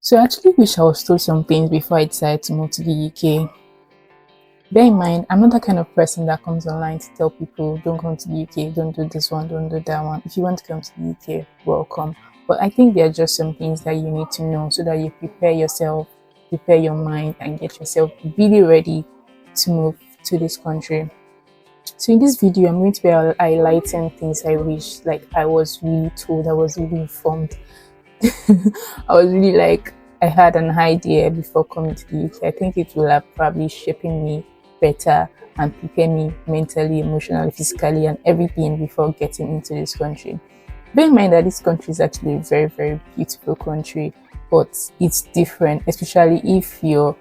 So I actually wish I was told some things before I decided to move to the UK. Bear in mind, I'm not that kind of person that comes online to tell people, don't come to the UK, don't do this one, don't do that one. If you want to come to the UK, welcome. But I think there are just some things that you need to know so that you prepare yourself, prepare your mind, and get yourself really ready to move to this country. So in this video, I'm going to be highlighting things I wish like I was really told, I was really informed. I was really like I had an idea before coming to the UK. I think it will have probably shaping me better and prepare me mentally, emotionally, physically, and everything before getting into this country. Bear in mind that this country is actually a very, very beautiful country, but it's different, especially if you're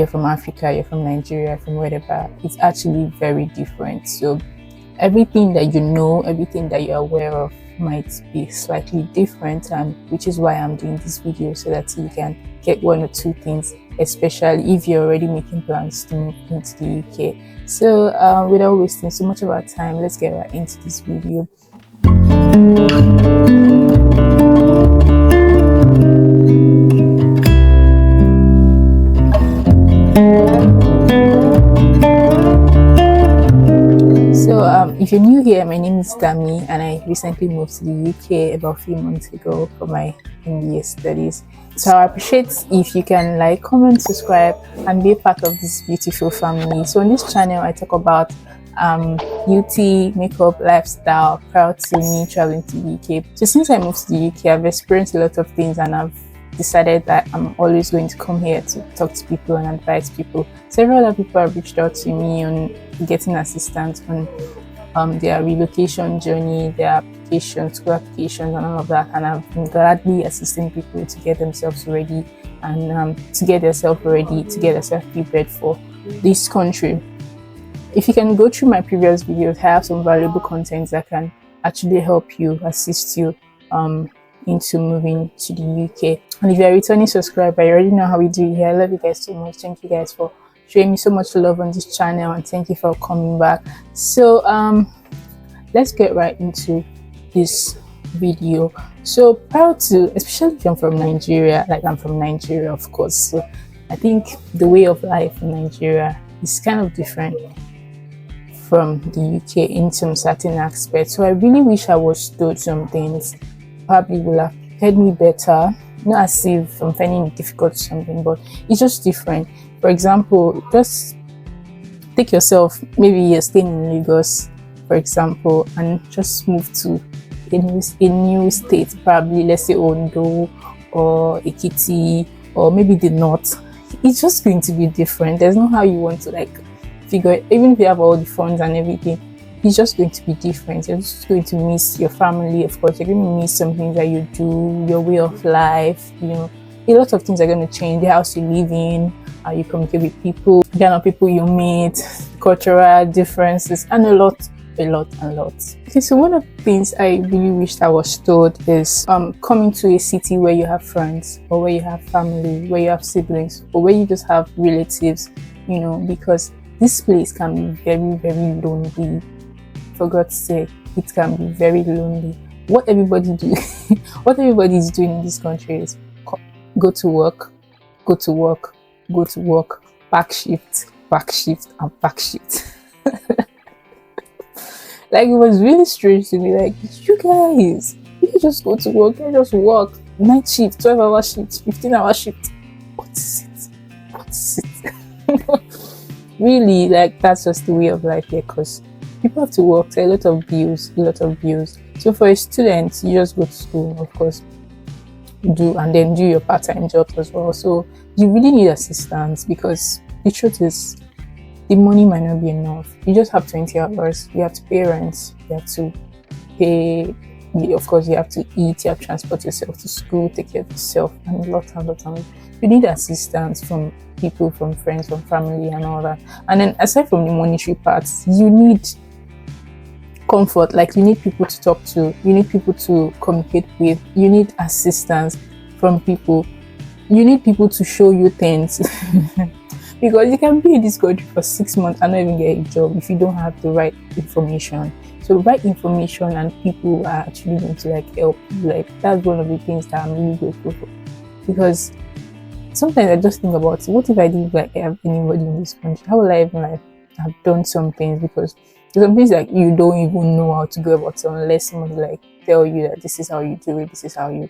from Africa, you're from Nigeria, from wherever. It's actually very different. So everything that you know, everything that you're aware of might be slightly different, and which is why I'm doing this video, so that you can get one or two things, especially if you're already making plans to move into the UK. So without wasting so much of our time, let's get right into this video. If you're new here, my name is Dami, and I recently moved to the UK about a few months ago for my MBA studies. So I appreciate if you can like, comment, subscribe, and be a part of this beautiful family. So on this channel, I talk about beauty, makeup, lifestyle, prior to me traveling to the UK. So since I moved to the UK, I've experienced a lot of things, and I've decided that I'm always going to come here to talk to people and advise people. Several other people have reached out to me on getting assistance on their relocation journey, their applications, school applications, and all of that. And I've been gladly assisting people to get themselves ready and to get themselves prepared for this country. If you can go through my previous videos, I have some valuable content that can actually help you, assist you into moving to the UK. And if you're a returning subscriber, you already know how we do it here. I love you guys so much. Thank you guys for showing me so much love on this channel, and thank you for coming back. So let's get right into this video. So prior to, especially if I'm from Nigeria, like I'm from Nigeria, of course, so I think the way of life in Nigeria is kind of different from the UK in some certain aspects. So I really wish I was told some things, probably would have prepared me better. Not as if I'm finding it difficult or something, but it's just different. For example, just take yourself, maybe you're staying in Lagos, for example, and just move to a new state, probably let's say Ondo or Ekiti or maybe the north. It's just going to be different. There's no how you want to like figure it. Even if you have all the funds and everything, it's just going to be different. You're just going to miss your family, of course. You're going to miss some things that you do, your way of life, you know. A lot of things are going to change. The house you live in, how you communicate with people, the kind of people you meet, cultural differences, and a lot. Okay, so one of the things I really wish I was told is coming to a city where you have friends, or where you have family, where you have siblings, or where you just have relatives, you know, because this place can be very, very lonely. For God's sake, it can be very lonely. What everybody is doing in this country is go to work, back shift, and back shift. Like, it was really strange to me. Like, you guys, you just go to work, you just work. Night shift, 12-hour shift, 15-hour shift. What is it? Really, like, that's just the way of life here, because people have to work, so a lot of bills. So for a student, you just go to school, of course, and then do your part-time job as well. So you really need assistance, because the truth is, the money might not be enough. You just have 20 hours. You have to pay rent. You have to pay, of course, you have to eat. You have to transport yourself to school, take care of yourself, and a lot. You need assistance from people, from friends, from family, and all that. And then aside from the monetary parts, you need comfort. Like, you need people to talk to. You need people to communicate with. You need assistance from people. You need people to show you things. Because you can be in this country for 6 months and not even get a job if you don't have the right information. So right information and people are actually going to like help you. Like, that's one of the things that I'm really grateful for. Because sometimes I just think about, what if I didn't like have anybody in this country? How will I even like have done some things? Because there's some things like you don't even know how to go about it unless somebody like tell you that this is how you do it, this is how you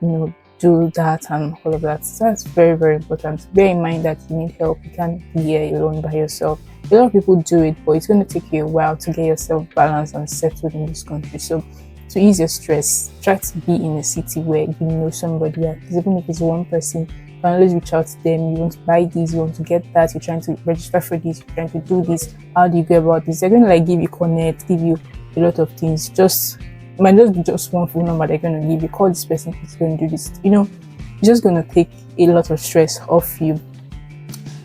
know do that and all of that. So that's very, very important. Bear in mind that you need help. You can't be here alone by yourself. A lot of people do it, but it's going to take you a while to get yourself balanced and settled in this country. So to ease your stress, try to be in a city where you know somebody, even if it's one person. You can always reach out to them. You want to buy this, you want to get that, you're trying to register for this, you're trying to do this. How do you go about this? They're going to like give you connect, give you a lot of things. Just it might just be just one phone number they're going to give you. Call this person, he's going to do this. It's just going to take a lot of stress off you.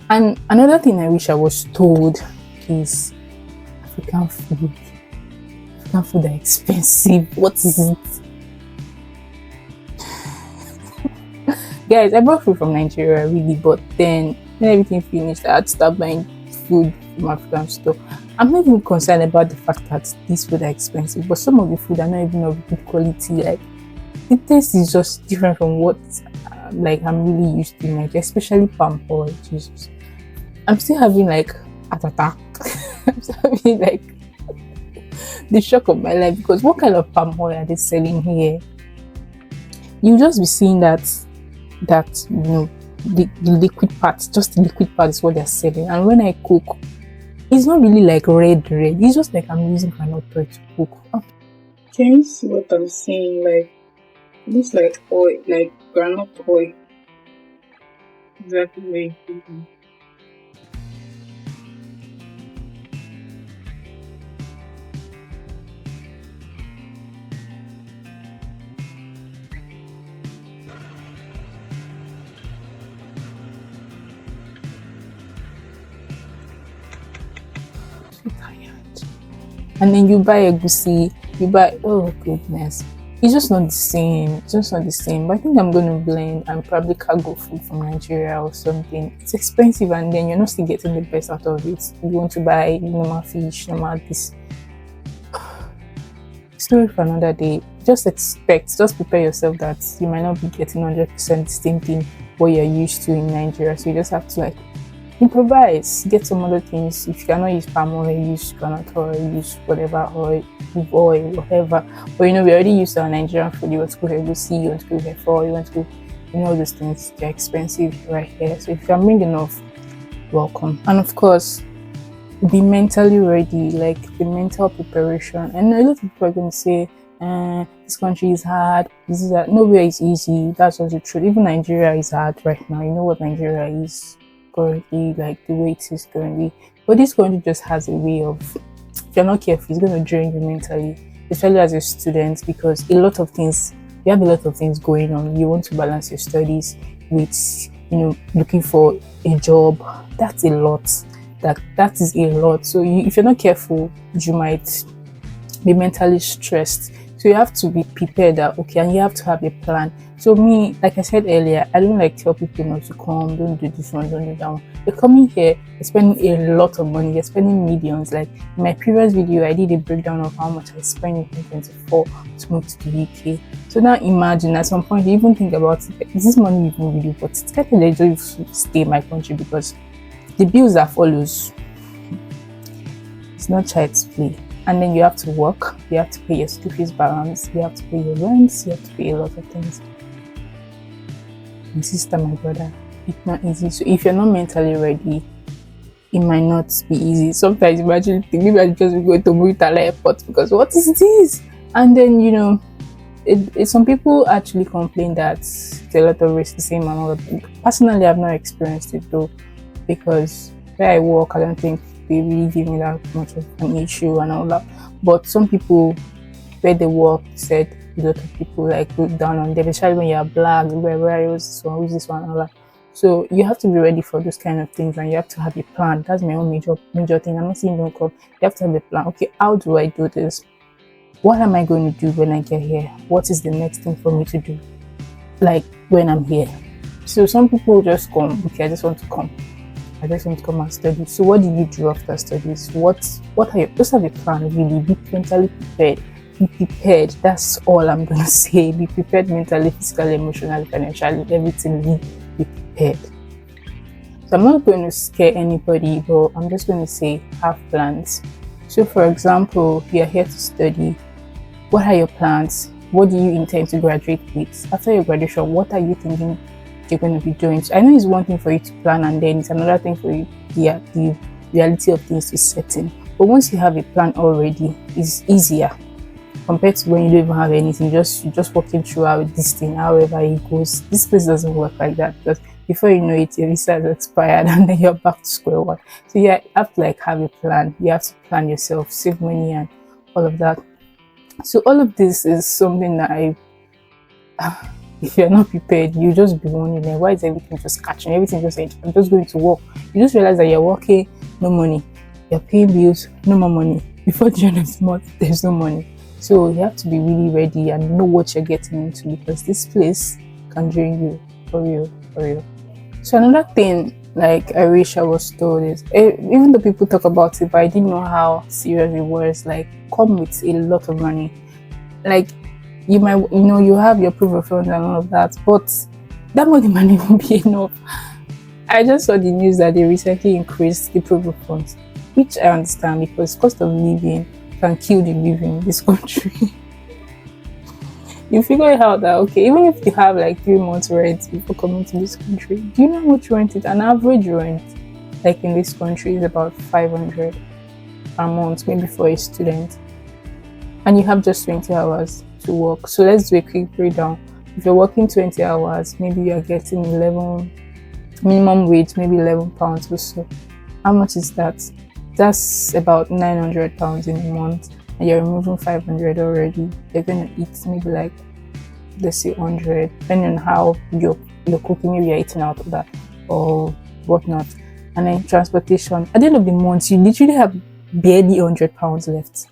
And another thing I wish I was told is African food. African food are expensive. What is it? Guys, I brought food from Nigeria really, but then when everything finished, I had to start buying food from African store. I'm not even concerned about the fact that these food are expensive, but some of the food are not even of good quality. Like the taste is just different from what like I'm really used to in Nigeria, especially palm oil. Jesus, I'm still having like heart attack. I'm still having like the shock of my life, because what kind of palm oil are they selling here? You just be seeing that the liquid part, just the liquid part is what they're selling. And when I cook, it's not really like red. It's just like I'm using groundnut oil to cook. Can you see what I'm saying? Like, it looks like oil, like groundnut oil. Exactly where you put. So tired. And then you buy a goosey, oh goodness. It's just not the same. It's just not the same. But I think I'm gonna blend and probably cargo food from Nigeria or something. It's expensive, and then you're not still getting the best out of it. You want to buy normal fish, normal this. Story for another day. Just prepare yourself that you might not be getting 100% the same thing what you're used to in Nigeria. So you just have to like improvise, get some other things. If you cannot use palm oil, use groundnut oil, use whatever oil, whatever. But we already used our Nigerian food. You want to go egusi, you want to go hefo, you want to go, all those things. They're expensive right here. So if you're bringing enough, welcome. And of course, be mentally ready, like the mental preparation. And a lot of people are going to say, this country is hard, this is hard. Nowhere is easy. That's also true. Even Nigeria is hard right now. You know what Nigeria is currently, like the way it is currently. But this country just has a way of, if you're not careful, it's going to drain you mentally, especially as a student, because you have a lot of things going on. You want to balance your studies with, looking for a job. That's a lot. That is a lot. So if you're not careful, you might be mentally stressed. So you have to be prepared that, okay, and you have to have a plan. So me, like I said earlier, I don't like tell people not to come, don't do this one, don't do that one. You're coming here, you're spending a lot of money, you're spending millions. Like in my previous video, I did a breakdown of how much I spent in 2024 to move to the UK. So now imagine at some point you even think about, is this money even really worth it? It's kind of legit to stay in my country, because the bills that follows, it's not child's play. And then you have to work, you have to pay your school fees balance, you have to pay your rents, you have to pay a lot of things. My sister, my brother, it's not easy. So if you're not mentally ready, it might not be easy. Sometimes imagine maybe I just go to Muritala Airport, because what is this? And then some people actually complain that it's a lot of racism and all of that. Personally, I've not experienced it though, because where I work, I don't think they really give me that much of an issue and all that. But some people where they work said a lot of people like look down on them, especially when you're black, where is this one, who's this one, and all that. So you have to be ready for those kind of things, and you have to have a plan. That's my own major thing. I'm not saying don't come. You have to have a plan. Okay, how do I do this? What am I going to do when I get here? What is the next thing for me to do? Like when I'm here. So some people just come. Okay, I just want to come and study. So what do you do after studies? What are your, just have a plan, really be mentally prepared. be prepared. That's all I'm gonna say. Be prepared mentally, physically, emotionally, financially, everything. Be prepared. So I'm not going to scare anybody, but I'm just going to say have plans. So for example, you are here to study. What are your plans? What do you intend to graduate with? After your graduation, what are you thinking you're going to be doing? So I know it's one thing for you to plan, and then it's another thing for you, the reality of things to set in. But once you have a plan already, it's easier compared to when you don't even have anything. You're just walking throughout this thing, however it goes. This place doesn't work like that, because before you know it, your visa has expired and then you're back to square one. So you have to have a plan. You have to plan yourself, save money and all of that. So all of this is something that if you're not prepared, you just be wondering, why is everything just catching? Everything just saying, I'm just going to work. You just realize that you're working, no money. You're paying bills, no more money. Before the end of the month, there's no money. So you have to be really ready and know what you're getting into, because this place can drain you, for real, for real. So another thing, I wish I was told is, even though people talk about it, but I didn't know how serious it was. Come with a lot of money. You might, you have your proof of funds and all of that, but that money might not even be enough. I just saw the news that they recently increased the proof of funds, which I understand, because cost of living can kill the living in this country. You figure out that, okay, even if you have 3 months rent before coming to this country, do you know how much rent is? An average rent in this country is about 500 per month, maybe for a student, and you have just 20 hours to work. So let's do a quick breakdown. If you're working 20 hours, maybe you're getting 11 minimum wage, maybe £11 or so. How much is that? That's about £900 in a month, and you're removing 500 already. You're gonna eat maybe let's say 100, depending on how you're cooking. Maybe you're eating out of that or whatnot. And then transportation. At the end of the month, you literally have barely £100 left.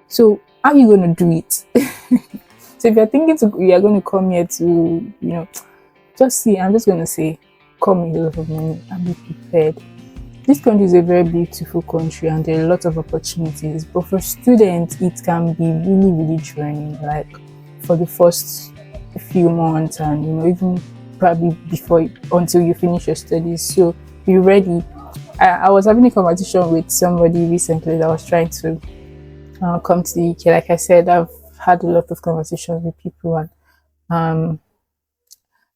So how are you gonna do it? So if you're thinking you're going to come here to, just see. I'm just gonna say, come with a lot of money and be prepared. This country is a very beautiful country and there are a lot of opportunities, but for students it can be really, really draining, for the first few months, and even probably until you finish your studies. So be ready. I was having a conversation with somebody recently that was trying to come to the UK. Like I said, I've had a lot of conversations with people, and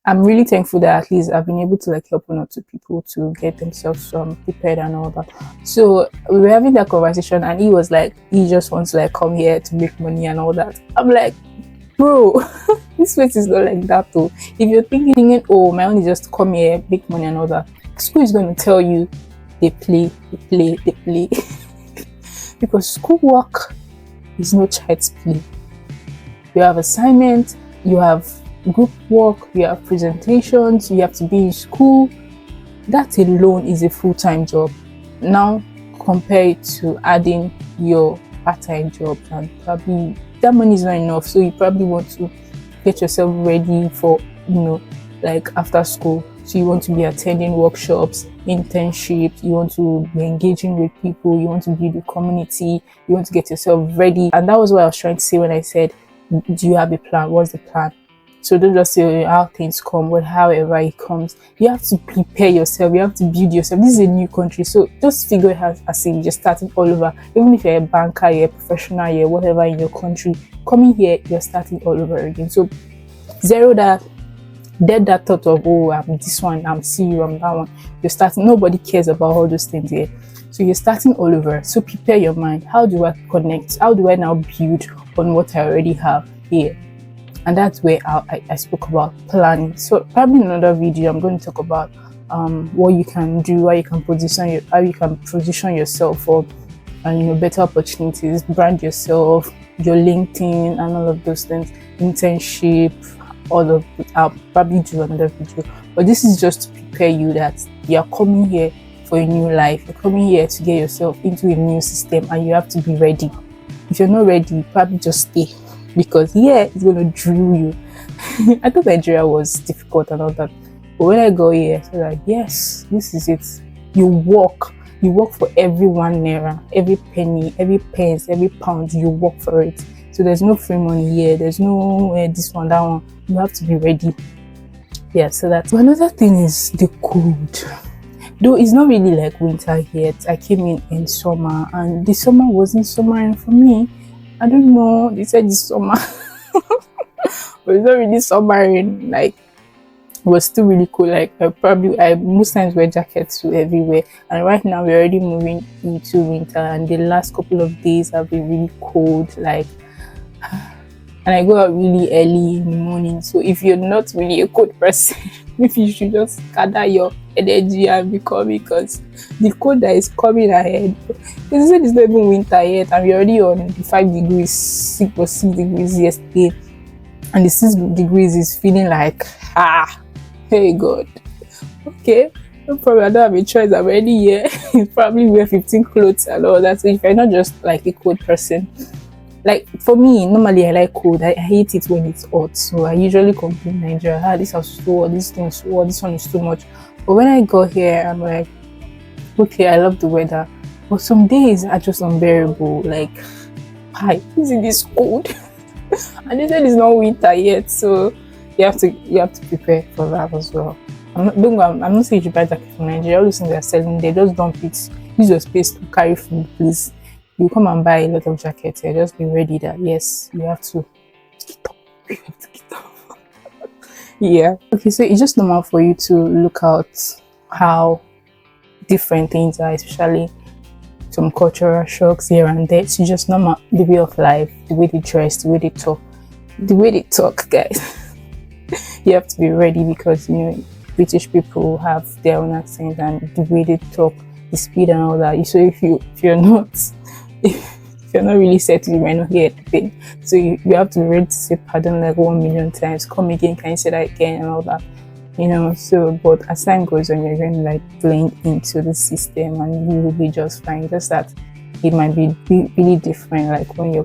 I'm really thankful that at least I've been able to help one or two people to get themselves prepared and all that. So we were having that conversation, and he was he just wants to come here to make money and all that. I'm like, bro, this place is not like that though. If you're thinking, oh, my own is just to come here, make money and all that, school is going to tell you they play. Because schoolwork is no child's play. You have assignments, you have group work, you have presentations, you have to be in school. That alone is a full-time job. Now compare it to adding your part-time job, and probably that money is not enough. So you probably want to get yourself ready for after school. So you want to be attending workshops, internships, you want to be engaging with people, you want to build a community, you want to get yourself ready. And that was what I was trying to say when I said, do you have a plan? What's the plan? So don't just say how things come, but however it comes, you have to prepare yourself, you have to build yourself. This is a new country, so just figure it out as if you're starting all over. Even if you're a banker, you're a professional, you're whatever in your country, coming here, you're starting all over again. So zero that thought of, oh, I'm this one, I'm CEO, I'm that one. You're starting, nobody cares about all those things here. So you're starting all over. So prepare your mind. How do I connect? How do I now build on what I already have here? And that's where I spoke about planning. So probably in another video, I'm going to talk about what you can do, how you can position yourself for better opportunities, brand yourself, your LinkedIn, and all of those things, internship, all of it. I'll probably do another video, but this is just to prepare you that you're coming here for a new life. You're coming here to get yourself into a new system, and you have to be ready. If you're not ready, probably just stay, because it's going to drill you. I thought Nigeria was difficult and all that, but when I go here, I was yes, this is it. You work for every 1 naira, every penny, every pence, every pound. You work for it. So there's no free money here. There's no this one, that one. You have to be ready. Yeah, so that's another thing is the cold. Though it's not really like winter yet. I came in summer, and the summer wasn't summering for me. I don't know. They said it's summer, but it's not really summering. Like, it was still really cool. Like, I most times wear jackets to everywhere. And right now we're already moving into winter, and the last couple of days have been really cold. Like, and I go out really early in the morning. So if you're not really a cold person, maybe you should just gather your energy and be coming, because the cold that is coming ahead. They said it's not even winter yet, and we're already on the 5 degrees, 6 degrees yesterday, and the 6 degrees is feeling like hey God. Okay, no problem. I don't have a choice. I'm already here. You probably wear 15 clothes and all that. So if you're not just like a cold person, like for me, normally I like cold. I hate it when it's hot. So I usually complain Nigeria, this is so hot, this thing is so hot, this one is too much. But when I go here, I'm like, okay, I love the weather. But some days are just unbearable. Like, why is it this cold? And they said it's not winter yet, so you have to prepare for that as well. I'm not saying you should buy jacket from Nigeria. All those things they're selling, they just dump it. Use your space to carry food, please. You come and buy a lot of jackets here. Just be ready that yes, you have to get up. You have to get up. Yeah. Okay, so it's just normal for you to look out how different things are, especially some cultural shocks here and there. It's just normal, the way of life, the way they dress, the way they talk, guys. You have to be ready, because British people have their own accent and the way they talk, the speed and all that. So if you're not really settled, you might not hear anything. So you have to be ready to say pardon like 1 million times. Come again, can you say that again, and all that. So but as time goes on, you're going to like blend into the system, and you will be just fine. Just that it might be really different, like when you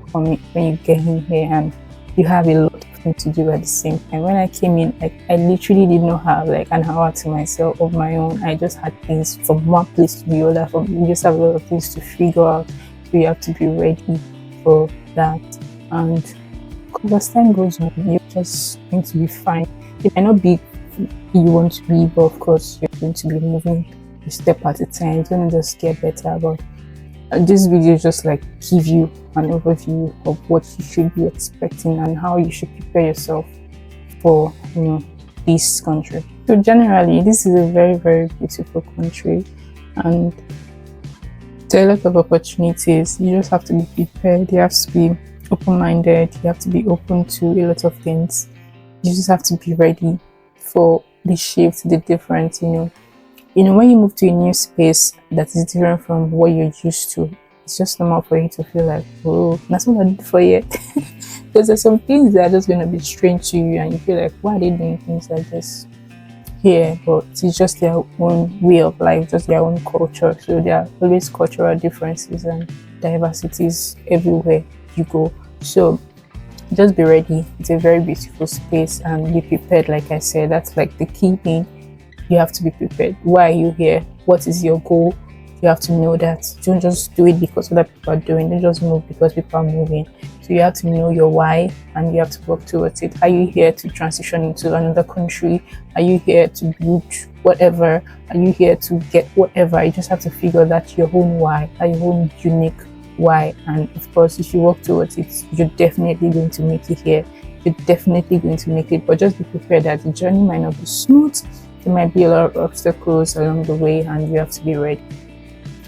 get in here and you have a lot of things to do at the same time. When I came in, like I literally did not have like an hour to myself of my own. I just had things from one place to the other. You just have a lot of things to figure out. So you have to be ready for that. And as time goes on, you're just going to be fine. It might not be you want to be, but of course you're going to be moving a step at a time. It's going to just get better. But this video just like give you an overview of what you should be expecting and how you should prepare yourself for this country. So generally, this is a very, very beautiful country, and there are a lot of opportunities. You just have to be prepared. You have to be open-minded. You have to be open to a lot of things. You just have to be ready for the shift, the difference. When you move to a new space that is different from what you're used to, it's just normal for you to feel like, oh, that's what I did for yet. Because there's some things that are just going to be strange to you, and you feel like, why are they doing things like this here? But it's just their own way of life, just their own culture. So there are always cultural differences and diversities everywhere you go. So just be ready. It's a very beautiful space, and be prepared. Like I said, that's like the key thing. You have to be prepared. Why are you here? What is your goal? You have to know that. Don't just do it because other people are doing. Don't just move because people are moving. So you have to know your why, and you have to work towards it. Are you here to transition into another country? Are you here to build whatever? Are you here to get whatever? You just have to figure that your own why, your own unique why. And of course, if you work towards it, you're definitely going to make it here. You're definitely going to make it. But just be prepared that the journey might not be smooth. There might be a lot of obstacles along the way, and you have to be ready.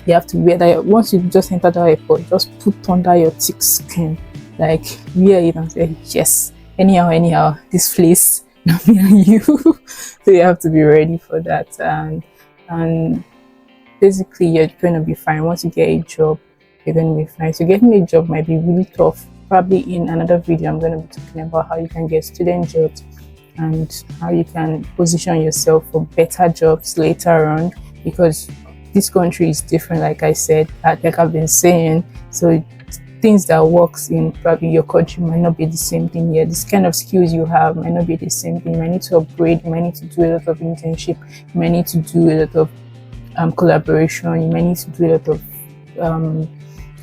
You have to wear that. Once you just enter the airport, just put under your thick skin, like wear it and say, yes, anyhow, this place, not me and you. So you have to be ready for that, and basically you're going to be fine. Once you get a job, you're going to be fine. So getting a job might be really tough. Probably in another video, I'm going to be talking about how you can get student jobs and how you can position yourself for better jobs later on, because this country is different, like I said, like I've been saying. So things that works in probably your country might not be the same thing here. This kind of skills you have might not be the same thing. You might need to upgrade. You might need to do a lot of internship. You might need to do a lot of collaboration. You might need to do a lot of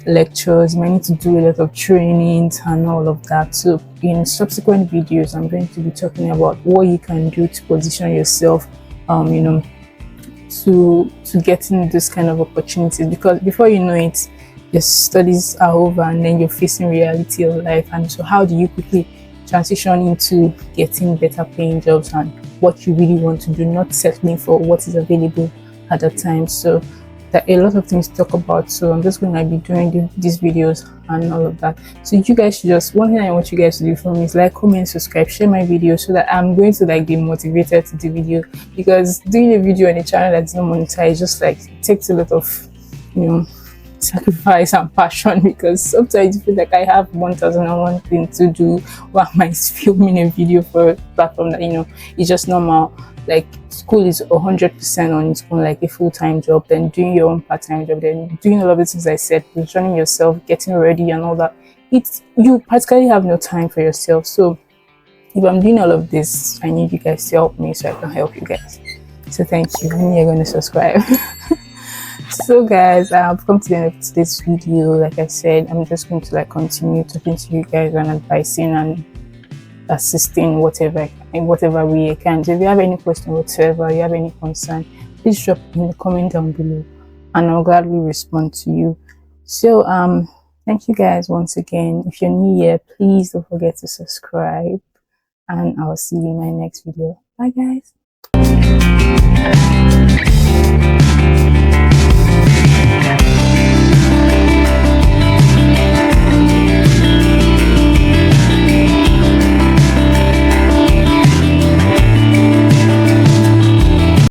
lectures, you might need to do a lot of trainings and all of that. So in subsequent videos, I'm going to be talking about what you can do to position yourself, to getting this kind of opportunities, because before you know it, your studies are over and then you're facing reality of life. And so how do you quickly transition into getting better paying jobs and what you really want to do, not settling for what is available at the time? So there are a lot of things to talk about, so I'm just going to be doing these videos and all of that. So you guys should just, one thing I want you guys to do for me is like, comment, subscribe, share my video, so that I'm going to like be motivated to do video, because doing a video on a channel that's not monetized just like it takes a lot of sacrifice and passion, because sometimes you feel like I have 1001 thing to do while I'm filming a video for a platform that it's just normal. Like school is 100% on its own, like a full-time job, then doing your own part-time job, then doing all of the things I said, positioning yourself, getting ready and all that. You practically have no time for yourself. So if I'm doing all of this, I need you guys to help me so I can help you guys. So thank you, and you're going to subscribe. So guys, I've come to the end of today's video. Like I said, I'm just going to like continue talking to you guys and advising and assisting in whatever way I can. So if you have any question whatsoever, you have any concern, please drop in the comment down below and I'll gladly respond to you. So thank you guys once again. If you're new here, please don't forget to subscribe, and I'll see you in my next video. Bye guys.